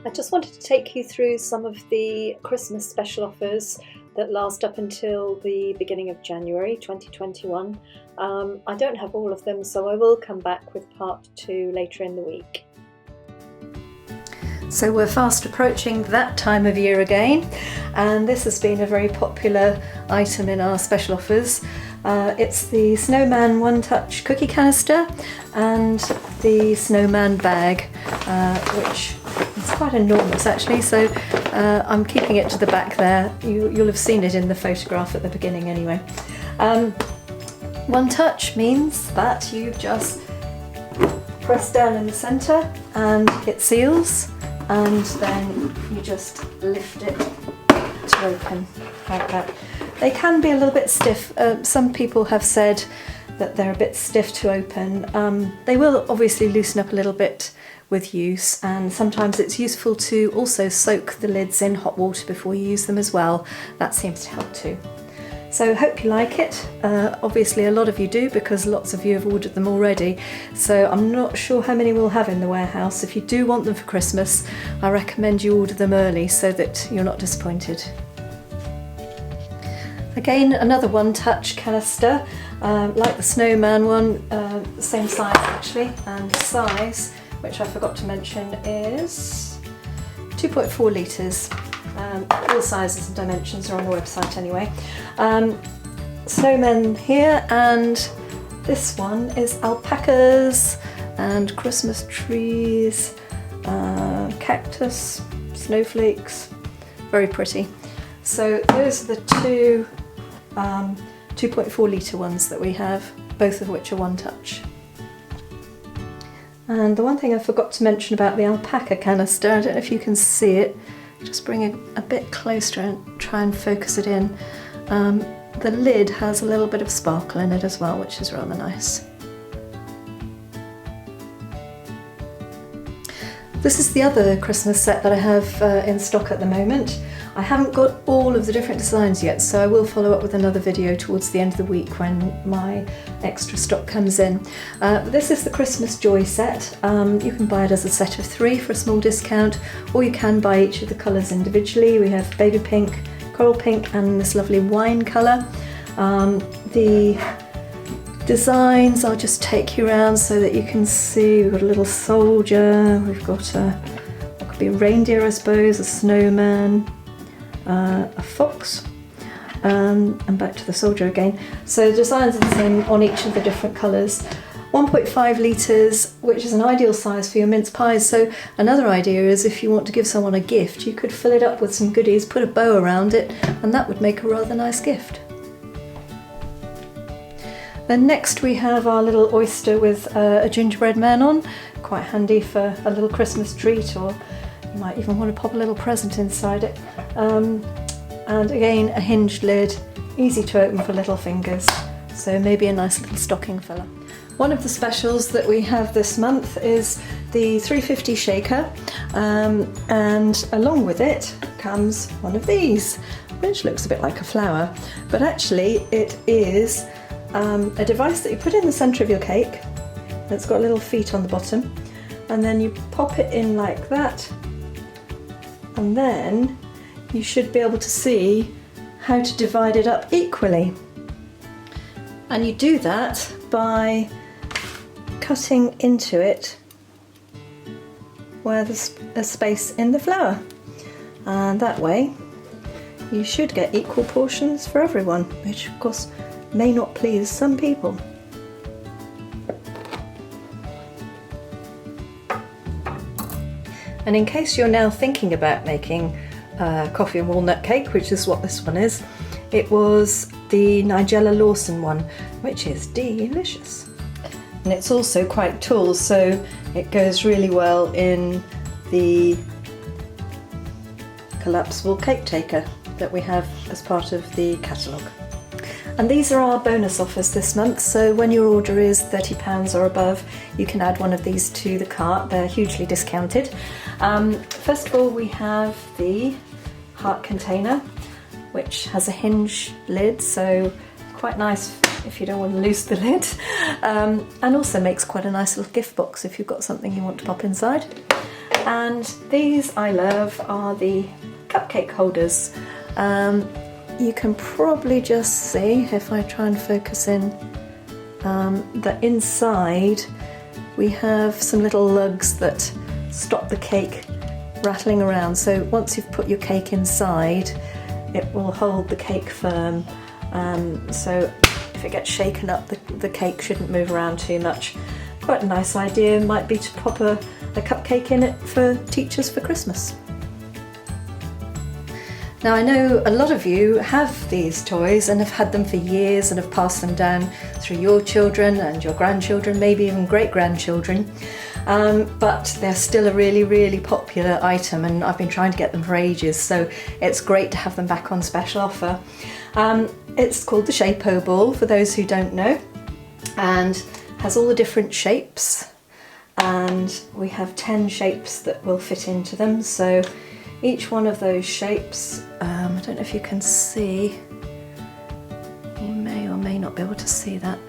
I just wanted to take you through some of the Christmas special offers that last up until the beginning of January 2021. I don't have all of them, so I will come back with part 2 later in the week. So we're fast approaching that time of year again, and this has been a very popular item in our special offers. It's the Snowman One Touch cookie canister and the Snowman bag, which is quite enormous actually, so I'm keeping it to the back there. You'll have seen it in the photograph at the beginning anyway. One touch means that you just press down in the centre and it seals, and then you just lift it to open like that. They can be a little bit stiff. Some people have said that they're a bit stiff to open. They will obviously loosen up a little bit with use, and sometimes it's useful to also soak the lids in hot water before you use them as well. That seems to help too. So hope you like it. Obviously a lot of you do, because lots of you have ordered them already, so I'm not sure how many we'll have in the warehouse. If you do want them for Christmas, I recommend you order them early so that you're not disappointed. Again, another One Touch canister, like the Snowman one, the same size actually, and the size, which I forgot to mention, is 2.4 litres. All sizes and dimensions are on the website anyway. Snowmen here, and this one is alpacas and Christmas trees, cactus, snowflakes, very pretty. So those are the two 2.4 litre ones that we have, both of which are One Touch. And the one thing I forgot to mention about the Alpaca canister, I don't know if you can see it, just bring it a bit closer and try and focus it in. The lid has a little bit of sparkle in it as well, which is rather nice. This is the other Christmas set that I have in stock at the moment. I haven't got all of the different designs yet, so I will follow up with another video towards the end of the week when my extra stock comes in. This is the Christmas Joy set. You can buy it as a set of 3 for a small discount, or you can buy each of the colours individually. We have baby pink, coral pink, and this lovely wine colour. The designs, I'll just take you around so that you can see. We've got a little soldier, we've got what could be a reindeer I suppose, a snowman, a fox, and back to the soldier again. So the designs are the same on each of the different colours. 1.5 litres, which is an ideal size for your mince pies. So another idea is, if you want to give someone a gift, you could fill it up with some goodies, put a bow around it, and that would make a rather nice gift. Then next we have our little oyster with a gingerbread man on, quite handy for a little Christmas treat, or you might even want to pop a little present inside it. And again, a hinged lid, easy to open for little fingers, so maybe a nice little stocking filler. One of the specials that we have this month is the 350 shaker, and along with it comes one of these, which looks a bit like a flower, but actually it is a device that you put in the centre of your cake. It's got little feet on the bottom, and then you pop it in like that, and then you should be able to see how to divide it up equally. And you do that by cutting into it where there's a space in the flower, and that way you should get equal portions for everyone, which of course may not please some people. And in case you're now thinking about making coffee and walnut cake, which is what this one is, it was the Nigella Lawson one, which is delicious. And it's also quite tall, so it goes really well in the collapsible cake taker that we have as part of the catalogue. And these are our bonus offers this month, so when your order is £30 or above, you can add one of these to the cart. They're hugely discounted. First of all, we have the heart container, which has a hinge lid, so quite nice if you don't want to lose the lid, and also makes quite a nice little gift box if you've got something you want to pop inside. And these I love are the cupcake holders. You can probably just see, if I try and focus in, that inside we have some little lugs that stop the cake rattling around. So once you've put your cake inside, it will hold the cake firm. So if it gets shaken up, the cake shouldn't move around too much. Quite a nice idea might be to pop a cupcake in it for teachers for Christmas. Now I know a lot of you have these toys and have had them for years and have passed them down through your children and your grandchildren, maybe even great-grandchildren, but they're still a really popular item, and I've been trying to get them for ages, so it's great to have them back on special offer. It's called the Shape-O Ball, for those who don't know, and has all the different shapes, and we have 10 shapes that will fit into them. So each one of those shapes, I don't know if you can see, you may or may not be able to see that.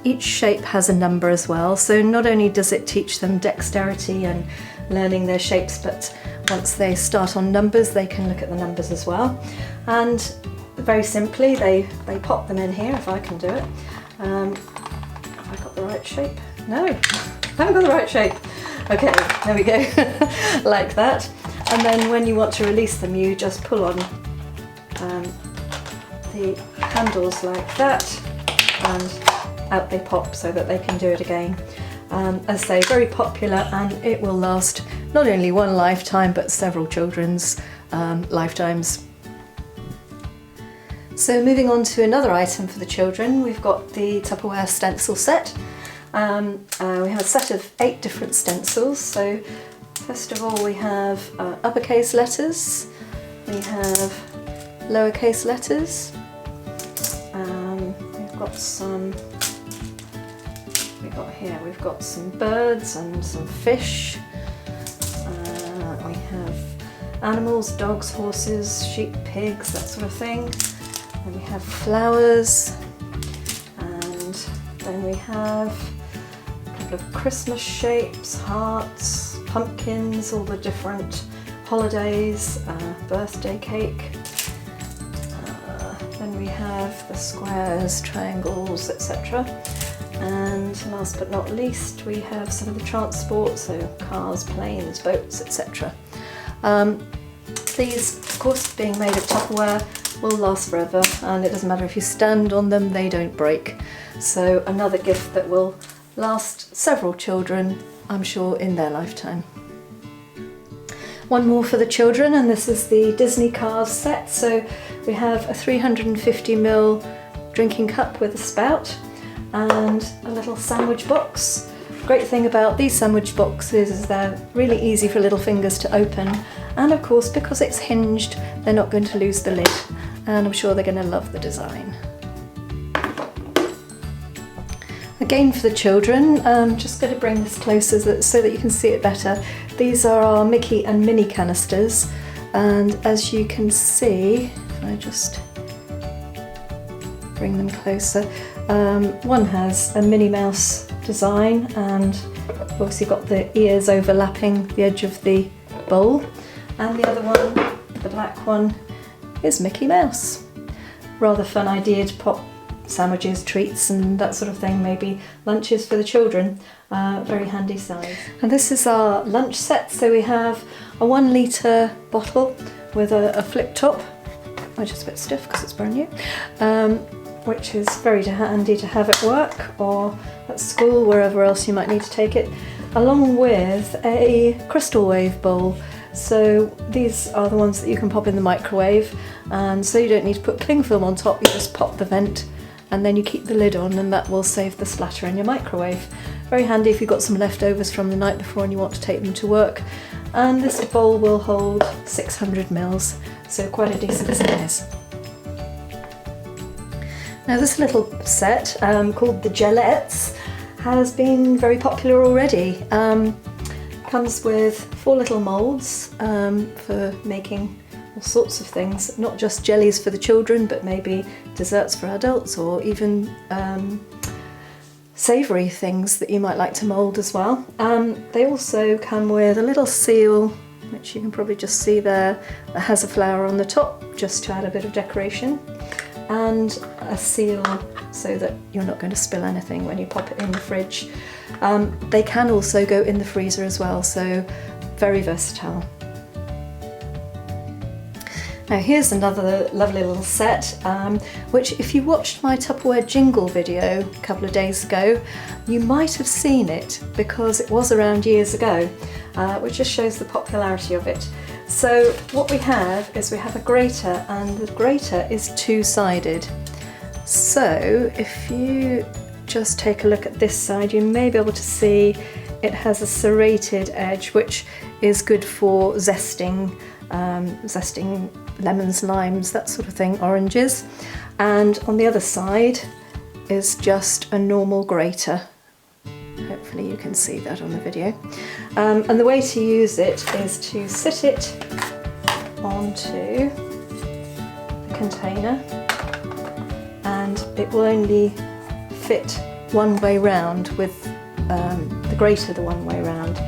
Each shape has a number as well, so not only does it teach them dexterity and learning their shapes, but once they start on numbers they can look at the numbers as well. And very simply they pop them in here, if I can do it. Have I got the right shape? No, I haven't got the right shape. Okay, there we go, like that. And then when you want to release them, you just pull on the handles like that, and out they pop so that they can do it again. As I say, very popular, and it will last not only one lifetime but several children's lifetimes. So moving on to another item for the children, we've got the Tupperware Stencil Set. We have a set of 8 different stencils. So first of all we have uppercase letters, we have lowercase letters, we've got some birds and some fish, we have animals, dogs, horses, sheep, pigs, that sort of thing, and we have flowers, and then we have a couple of Christmas shapes, hearts, pumpkins, all the different holidays, birthday cake. Then we have the squares, triangles, etc. And last but not least, we have some of the transport, so cars, planes, boats, etc. These, of course, being made of Tupperware, will last forever, and it doesn't matter if you stand on them, they don't break. So another gift that will last several children, I'm sure, in their lifetime. One more for the children, and this is the Disney Cars set. So we have a 350ml drinking cup with a spout and a little sandwich box. Great thing about these sandwich boxes is they're really easy for little fingers to open, and of course because it's hinged they're not going to lose the lid, and I'm sure they're going to love the design. Again for the children, I'm just going to bring this closer so that you can see it better. These are our Mickey and Minnie canisters, and as you can see, if I just bring them closer, one has a Minnie Mouse design and obviously got the ears overlapping the edge of the bowl, and the other one, the black one, is Mickey Mouse. Rather fun idea to pop sandwiches, treats and that sort of thing, maybe lunches for the children. Very handy size. And this is our lunch set. So we have a 1 litre bottle with a flip top, which is a bit stiff because it's brand new, which is very handy to have at work or at school, wherever else you might need to take it, along with a crystal wave bowl. So these are the ones that you can pop in the microwave, and so you don't need to put cling film on top, you just pop the vent and then you keep the lid on, and that will save the splatter in your microwave. Very handy if you've got some leftovers from the night before and you want to take them to work. And this bowl will hold 600ml, so quite a decent size. Now this little set, called the Gelettes, has been very popular already. Comes with 4 little moulds for making all sorts of things, not just jellies for the children, but maybe desserts for adults, or even savoury things that you might like to mould as well. They also come with a little seal, which you can probably just see there, that has a flower on the top just to add a bit of decoration, and a seal so that you're not going to spill anything when you pop it in the fridge. They can also go in the freezer as well, so very versatile. Now here's another lovely little set, which if you watched my Tupperware jingle video a couple of days ago, you might have seen it because it was around years ago, which just shows the popularity of it. So what we have is we have a grater, and the grater is two-sided. So if you just take a look at this side, you may be able to see it has a serrated edge, which is good for zesting lemons, limes, that sort of thing, oranges. And on the other side is just a normal grater. Hopefully you can see that on the video. And the way to use it is to sit it onto the container, and it will only fit one way round with the grater the one way round.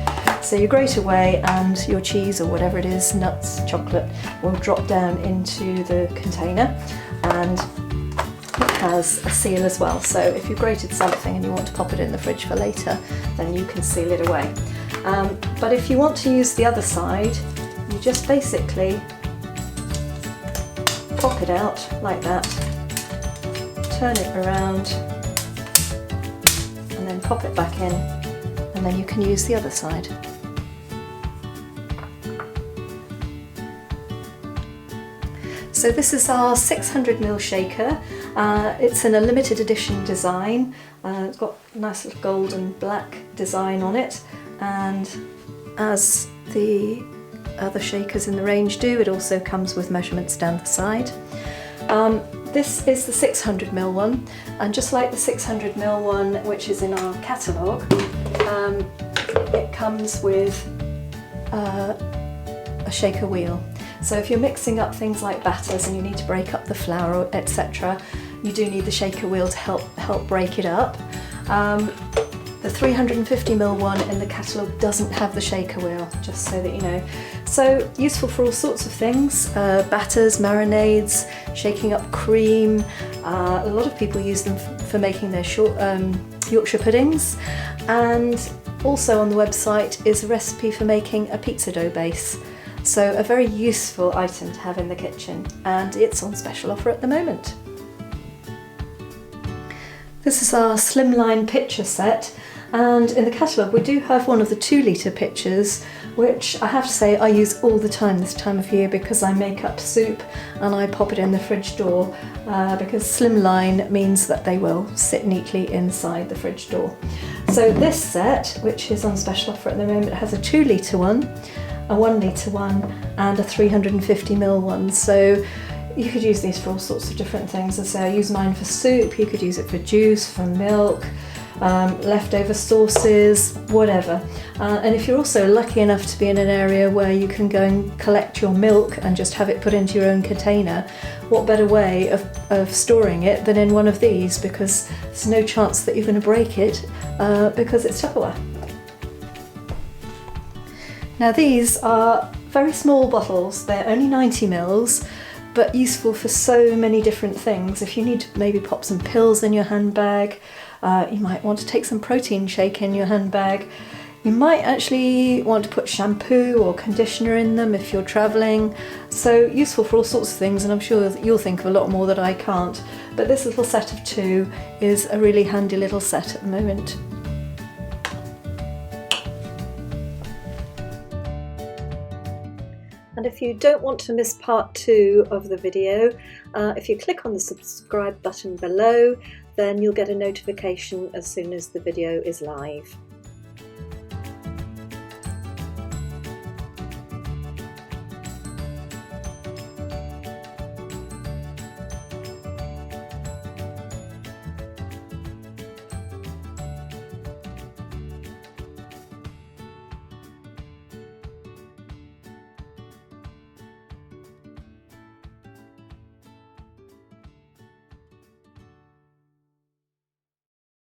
So you grate away and your cheese or whatever it is, nuts, chocolate, will drop down into the container, and it has a seal as well. So if you grated something and you want to pop it in the fridge for later, then you can seal it away. But if you want to use the other side, you just basically pop it out like that, turn it around, and then pop it back in, and then you can use the other side. So this is our 600ml shaker. It's in a limited edition design. It's got a nice little gold and black design on it, and as the other shakers in the range do, it also comes with measurements down the side. This is the 600ml one, and just like the 600ml one which is in our catalogue, it comes with a shaker wheel. So if you're mixing up things like batters and you need to break up the flour, etc., you do need the shaker wheel to help break it up. The 350ml one in the catalogue doesn't have the shaker wheel, just so that you know. So useful for all sorts of things, batters, marinades, shaking up cream. A lot of people use them for making their Yorkshire puddings, and also on the website is a recipe for making a pizza dough base. So a very useful item to have in the kitchen, and it's on special offer at the moment. This is our Slimline Picture Set, and in the catalogue we do have one of the 2-litre pitchers, which I have to say I use all the time this time of year because I make up soup and I pop it in the fridge door, because Slimline means that they will sit neatly inside the fridge door. So this set, which is on special offer at the moment, has a 2-litre one, a 1-litre one, and a 350ml one. So you could use these for all sorts of different things. As I say, I use mine for soup, you could use it for juice, for milk, leftover sauces, whatever. And if you're also lucky enough to be in an area where you can go and collect your milk and just have it put into your own container, what better way of storing it than in one of these, because there's no chance that you're going to break it because it's Tupperware. Now these are very small bottles, they're only 90ml, but useful for so many different things. If you need to maybe pop some pills in your handbag, you might want to take some protein shake in your handbag, you might actually want to put shampoo or conditioner in them if you're travelling. So useful for all sorts of things, and I'm sure that you'll think of a lot more that I can't. But this little set of 2 is a really handy little set at the moment. And if you don't want to miss part 2 of the video, if you click on the subscribe button below, then you'll get a notification as soon as the video is live.